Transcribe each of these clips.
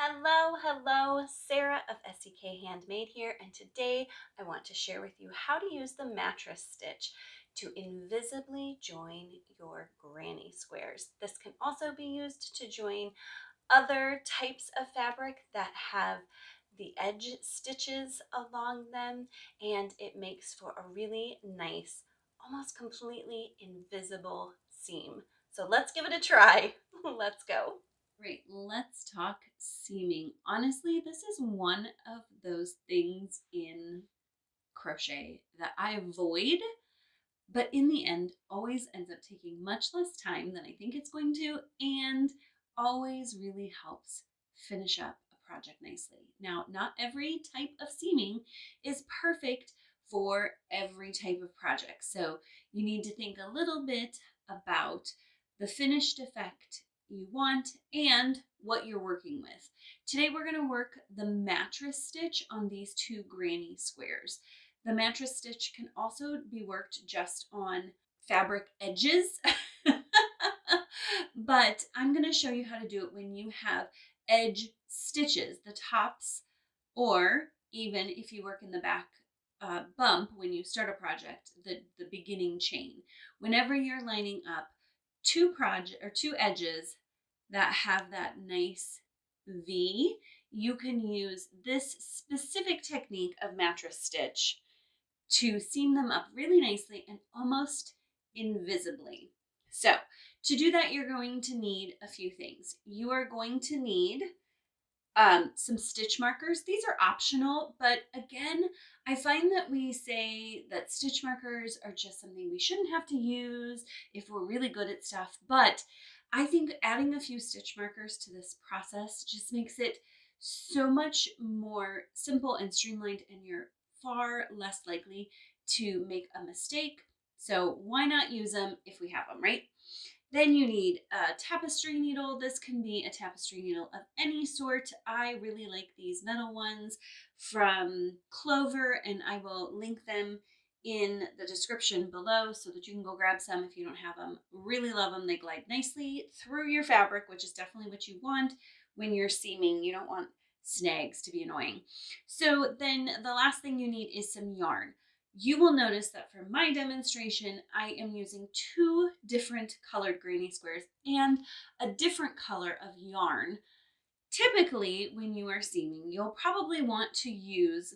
Hello, Sarah of SEK Handmade here, and today I want to share with you how to use the mattress stitch to invisibly join your granny squares. This can also be used to join other types of fabric that have the edge stitches along them, and it makes for a really nice, almost completely invisible seam. So let's give it a try. Let's go. Great, let's talk seaming. Honestly, this is one of those things in crochet that I avoid, but in the end always ends up taking much less time than I think it's going to, and always really helps finish up a project nicely. Now, not every type of seaming is perfect for every type of project, so you need to think a little bit about the finished effect you want and what you're working with. Today we're going to work the mattress stitch on these two granny squares. The mattress stitch can also be worked just on fabric edges, but I'm going to show you how to do it when you have edge stitches, the tops, or even if you work in the back bump when you start a project, the beginning chain. Whenever you're lining up two edges that have that nice V, you can use this specific technique of mattress stitch to seam them up really nicely and almost invisibly. So to do that, you're going to need a few things. You are going to need some stitch markers. These are optional, but again, I find that we say that stitch markers are just something we shouldn't have to use if we're really good at stuff. But I think adding a few stitch markers to this process just makes it so much more simple and streamlined, and you're far less likely to make a mistake. So why not use them if we have them, right? Then you need a tapestry needle. This can be a tapestry needle of any sort. I really like these metal ones from Clover, and I will link them in the description below so that you can go grab some if you don't have them. Really love them. They glide nicely through your fabric, which is definitely what you want when you're seaming. You don't want snags to be annoying. So then the last thing you need is some yarn. You will notice that for my demonstration, I am using two different colored granny squares and a different color of yarn. Typically, when you are seaming, you'll probably want to use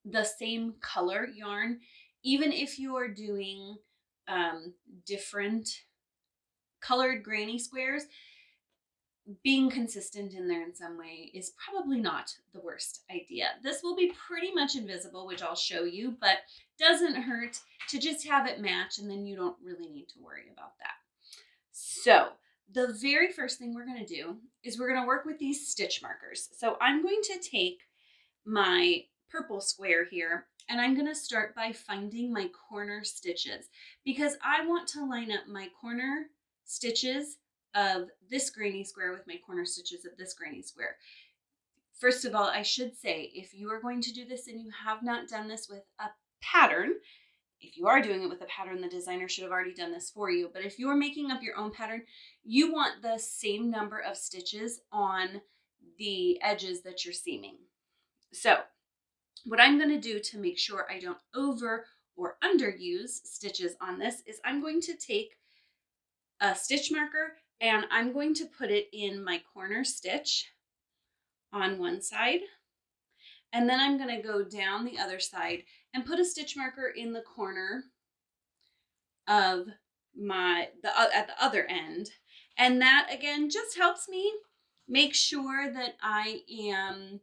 the same color yarn, even if you're doing different colored granny squares. Being consistent in there in some way is probably not the worst idea. This will be pretty much invisible, which I'll show you, but doesn't hurt to just have it match, and then you don't really need to worry about that. So the very first thing we're going to do is we're going to work with these stitch markers. So I'm going to take my purple square here, and I'm going to start by finding my corner stitches because I want to line up my corner stitches of this granny square with my corner stitches of this granny square. First of all, I should say, if you are going to do this and you have not done this with a pattern, if you are doing it with a pattern, the designer should have already done this for you. But if you're making up your own pattern, you want the same number of stitches on the edges that you're seaming. So what I'm going to do to make sure I don't over or underuse stitches on this is I'm going to take a stitch marker and I'm going to put it in my corner stitch on one side. And then I'm going to go down the other side and put a stitch marker in the corner of at the other end. And that again just helps me make sure that I am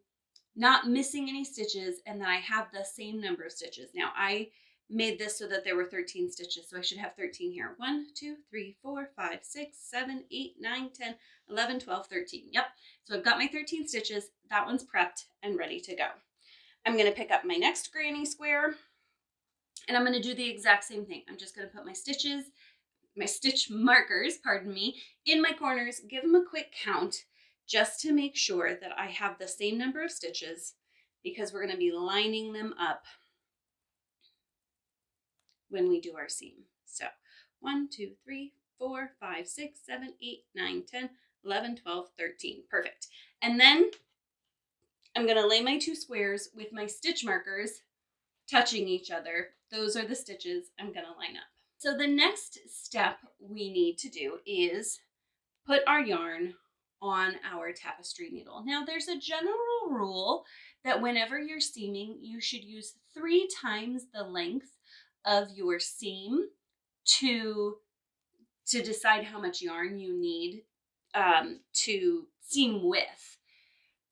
not missing any stitches and that I have the same number of stitches. Now I made this so that there were 13 stitches, so I should have 13 here. 1, 2, 3, 4, 5, 6, 7, 8, 9, 10, 11, 12, 13. Yep, so I've got my 13 stitches. That one's prepped and ready to go. I'm going to pick up my next granny square and I'm going to do the exact same thing. I'm just going to put my stitch markers, pardon me, in my corners, give them a quick count just to make sure that I have the same number of stitches because we're going to be lining them up when we do our seam. So 1, 2, 3, 4, 5, 6, 7, 8, 9, 10, 11, 12, 13. Perfect. And then I'm going to lay my 2 squares with my stitch markers touching each other. Those are the stitches I'm going to line up. So the next step we need to do is put our yarn on our tapestry needle. Now there's a general rule that whenever you're seaming, you should use 3 times the length of your seam to decide how much yarn you need to seam with.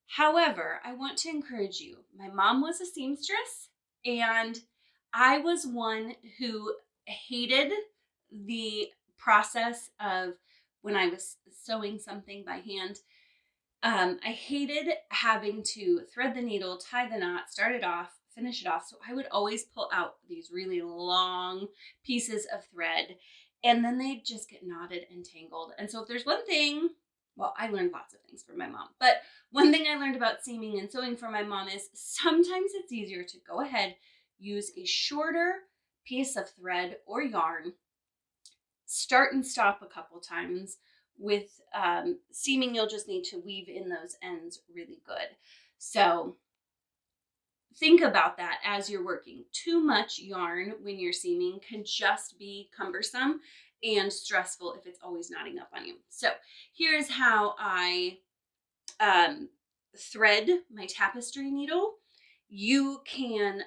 However, I want to encourage you. My mom was a seamstress, and I was one who hated the process of when I was sewing something by hand. I hated having to thread the needle, tie the knot, start it off, finish it off. So I would always pull out these really long pieces of thread, and then they'd just get knotted and tangled. And so if there's one thing, well, I learned lots of things from my mom, but one thing I learned about seaming and sewing from my mom is sometimes it's easier to go ahead, use a shorter piece of thread or yarn, start and stop a couple times. With seaming, you'll just need to weave in those ends really good. So think about that as you're working. Too much yarn when you're seaming can just be cumbersome and stressful if it's always knotting up on you. So here's how I thread my tapestry needle. You can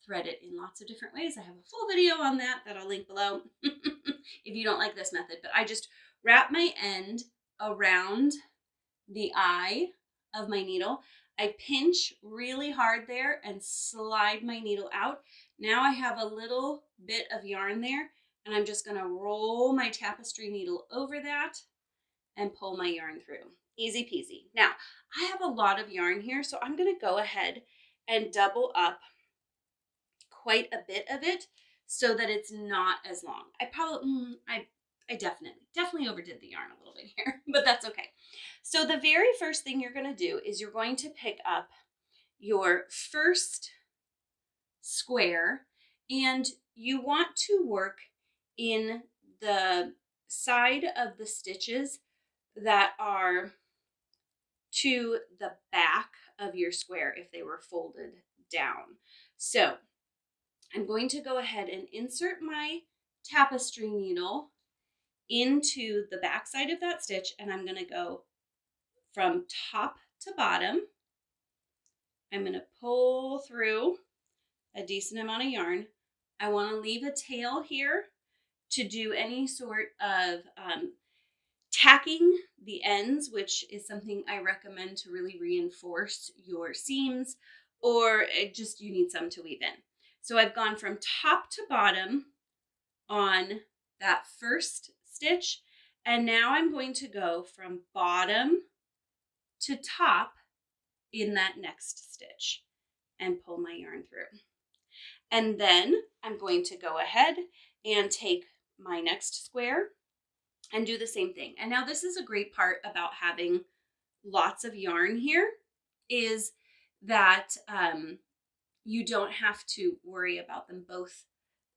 thread it in lots of different ways. I have a full video on that I'll link below if you don't like this method. But I just wrap my end around the eye of my needle. I pinch really hard there and slide my needle out. Now I have a little bit of yarn there, and I'm just going to roll my tapestry needle over that and pull my yarn through. Easy peasy. Now, I have a lot of yarn here, so I'm going to go ahead and double up quite a bit of it so that it's not as long. I definitely overdid the yarn a little bit here, but that's okay. So the very first thing you're going to do is you're going to pick up your first square, and you want to work in the side of the stitches that are to the back of your square if they were folded down. So I'm going to go ahead and insert my tapestry needle into the back side of that stitch, and I'm going to go from top to bottom. I'm going to pull through a decent amount of yarn. I want to leave a tail here to do any sort of tacking the ends, which is something I recommend to really reinforce your seams, or just you need some to weave in. So I've gone from top to bottom on that first stitch, and now I'm going to go from bottom to top in that next stitch and pull my yarn through. And then I'm going to go ahead and take my next square and do the same thing. And now this is a great part about having lots of yarn here, is that you don't have to worry about them both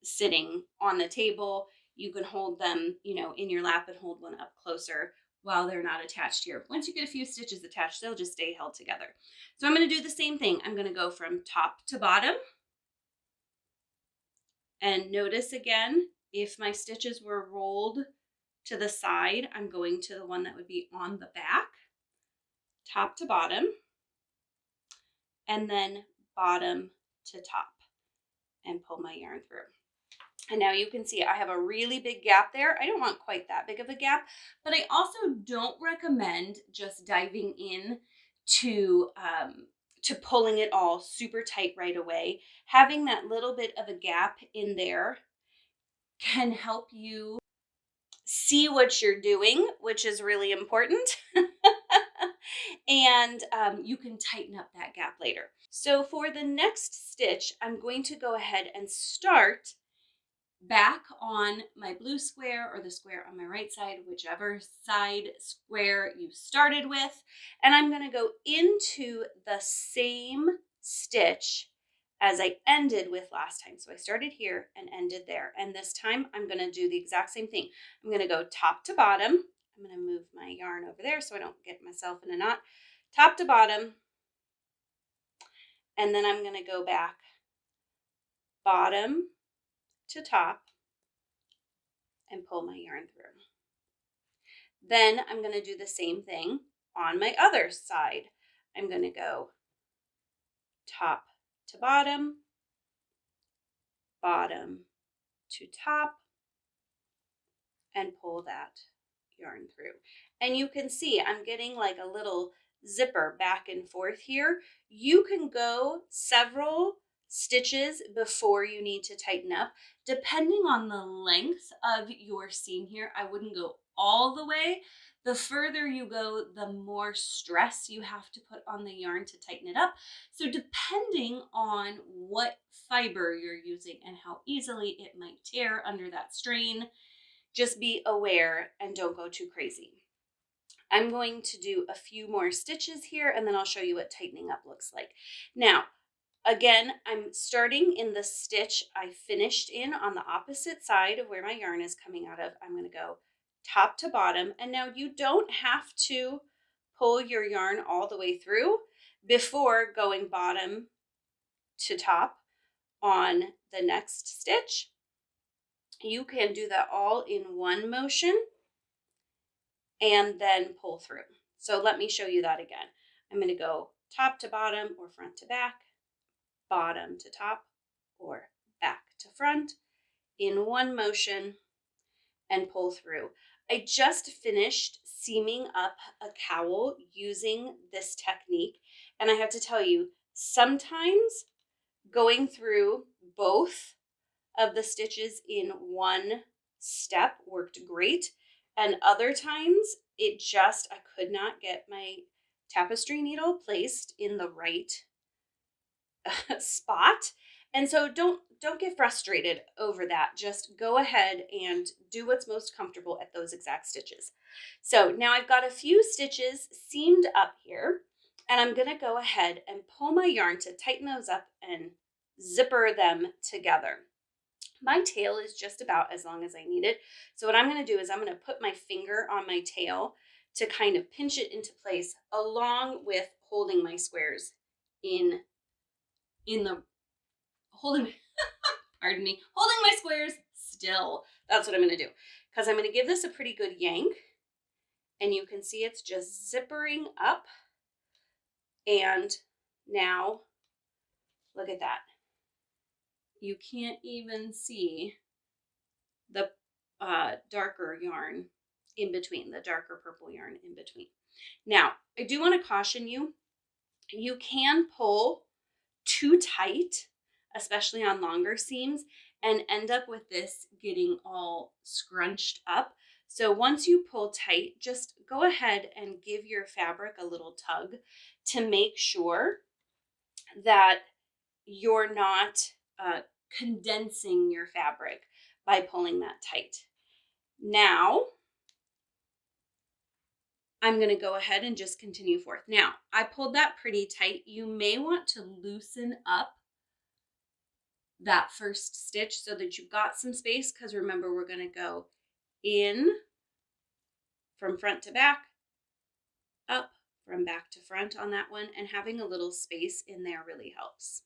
sitting on the table. You can hold them, in your lap and hold one up closer while they're not attached here. Once you get a few stitches attached, they'll just stay held together. So I'm going to do the same thing. I'm going to go from top to bottom. And notice again, if my stitches were rolled to the side, I'm going to the one that would be on the back, top to bottom, and then bottom to top, and pull my yarn through. And now you can see I have a really big gap there. I don't want quite that big of a gap, but I also don't recommend just diving in to pulling it all super tight right away. Having that little bit of a gap in there can help you see what you're doing, which is really important. And you can tighten up that gap later. So for the next stitch, I'm going to go ahead and start back on my blue square, or the square on my right side, whichever side square you started with. And I'm going to go into the same stitch as I ended with last time. So I started here and ended there. And this time I'm going to do the exact same thing. I'm going to go top to bottom. I'm I'm going to move my yarn over there so I don't get myself in a knot. Top to bottom, and then I'm going to go back bottom to top and pull my yarn through. Then I'm going to do the same thing on my other side. I'm going to go top to bottom, bottom to top, and pull that yarn through. And you can see I'm getting like a little zipper back and forth here. You can go several stitches before you need to tighten up. Depending on the length of your seam here, I wouldn't go all the way. The further you go, the more stress you have to put on the yarn to tighten it up. So depending on what fiber you're using and how easily it might tear under that strain, just be aware and don't go too crazy. I'm going to do a few more stitches here and then I'll show you what tightening up looks like. Now, again, I'm starting in the stitch I finished in on the opposite side of where my yarn is coming out of. I'm going to go top to bottom. And now you don't have to pull your yarn all the way through before going bottom to top on the next stitch. You can do that all in one motion and then pull through. So let me show you that again. I'm going to go top to bottom or front to back, bottom to top or back to front in one motion and pull through. I just finished seaming up a cowl using this technique, and I have to tell you, sometimes going through both of the stitches in one step worked great, and other times I could not get my tapestry needle placed in the right spot. And so don't get frustrated over that. Just go ahead and do what's most comfortable at those exact stitches. So now I've got a few stitches seamed up here, and I'm going to go ahead and pull my yarn to tighten those up and zipper them together. My tail is just about as long as I need it. So what I'm going to do is I'm going to put my finger on my tail to kind of pinch it into place along with holding my squares in the holding pardon me, holding my squares still. That's what I'm going to do, because I'm going to give this a pretty good yank, and you can see it's just zippering up. And now look at that. You can't even see the darker yarn in between, the darker purple yarn in between. Now, I do want to caution you, you can pull too tight, especially on longer seams, and end up with this getting all scrunched up. So once you pull tight, just go ahead and give your fabric a little tug to make sure that you're not condensing your fabric by pulling that tight. Now, I'm going to go ahead and just continue forth. Now, I pulled that pretty tight. You may want to loosen up that first stitch so that you've got some space, because remember, we're going to go in from front to back, up from back to front on that one, and having a little space in there really helps.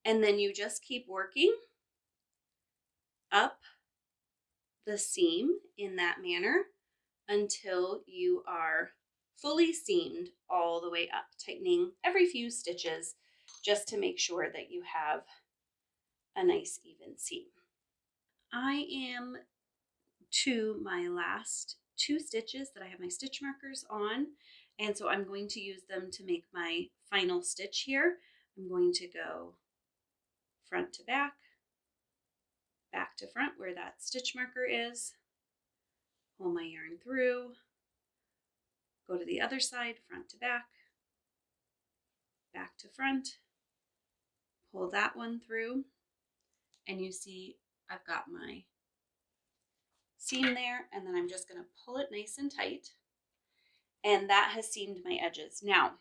And then you just keep working up the seam in that manner until you are fully seamed all the way up, tightening every few stitches just to make sure that you have a nice even seam. I am to my last two stitches that I have my stitch markers on, and so I'm going to use them to make my final stitch here. I'm going to go front to back, back to front where that stitch marker is, pull my yarn through, go to the other side, front to back, back to front, pull that one through, and you see I've got my seam there, and then I'm just going to pull it nice and tight, and that has seamed my edges. Now,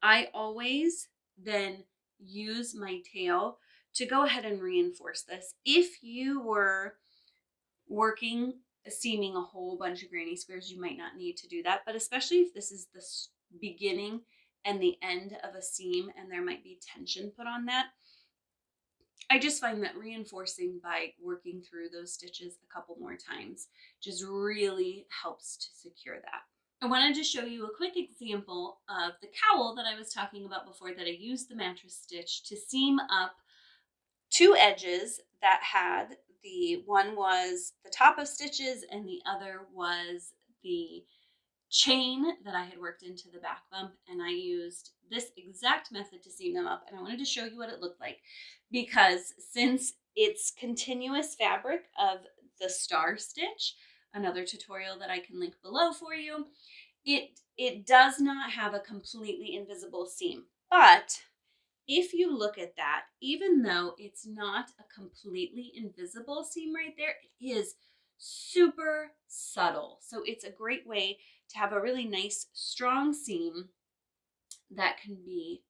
I always then use my tail to go ahead and reinforce this. If you were working seaming a whole bunch of granny squares, you might not need to do that. But especially if this is the beginning and the end of a seam and there might be tension put on that, I just find that reinforcing by working through those stitches a couple more times just really helps to secure that. I wanted to show you a quick example of the cowl that I was talking about before, that I used the mattress stitch to seam up two edges that had, the one was the top of stitches and the other was the chain that I had worked into the back bump, and I used this exact method to seam them up, and I wanted to show you what it looked like, because since it's continuous fabric of the star stitch, another tutorial that I can link below for you, it does not have a completely invisible seam. But if you look at that, even though it's not a completely invisible seam right there, it is super subtle. So it's a great way to have a really nice, strong seam that can be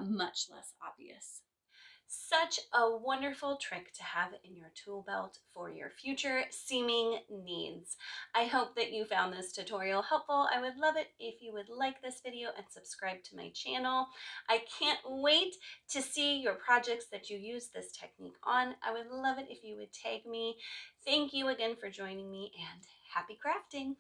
much less obvious. Such a wonderful trick to have in your tool belt for your future seaming needs. I hope that you found this tutorial helpful. I would love it if you would like this video and subscribe to my channel. I can't wait to see your projects that you use this technique on. I would love it if you would tag me. Thank you again for joining me, and happy crafting.